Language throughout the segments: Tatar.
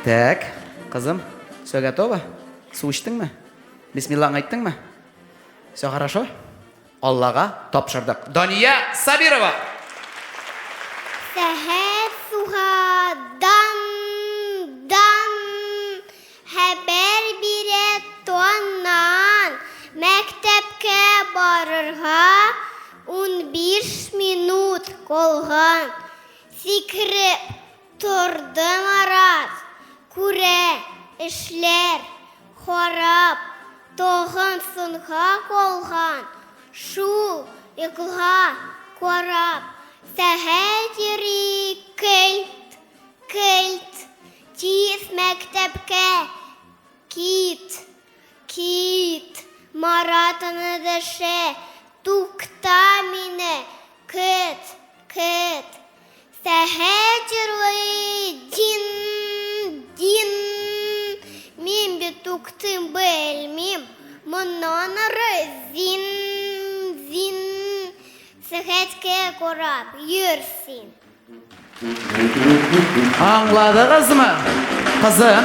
Так, кызым, все готово? Су içтіңме? Бисмиллах айттыңмы? Все хорошо? Аллаға тапшырдық. Дания Сабирова. Сәхет суғадан хәбәр бире тоннан мәктәпкә барырга 15 минут калган. Сикереп торды Марат, күрә эшләр харап, тагын соңга калган. Шул йокыга карап, сәгать йөри көлт, тиз мәктәпкә кит. Маратны дәшә, тукта мине, көт. Сәгать йөри дин, мин бит туктым белмим, моннан ары зин. Сәгатькә карап йөрсин. Аңладыгызмы? Кызым,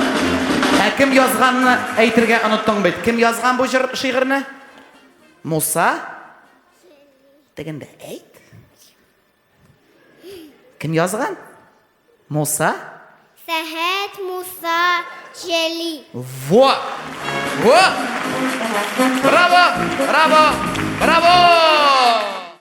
кем язганны әйтергә оныттың бит? Кем язган бу шигырьне? Муса? Дигәндә әйт. Кем язган? Муса? Сәгать Муса Җәли. Во! Браво!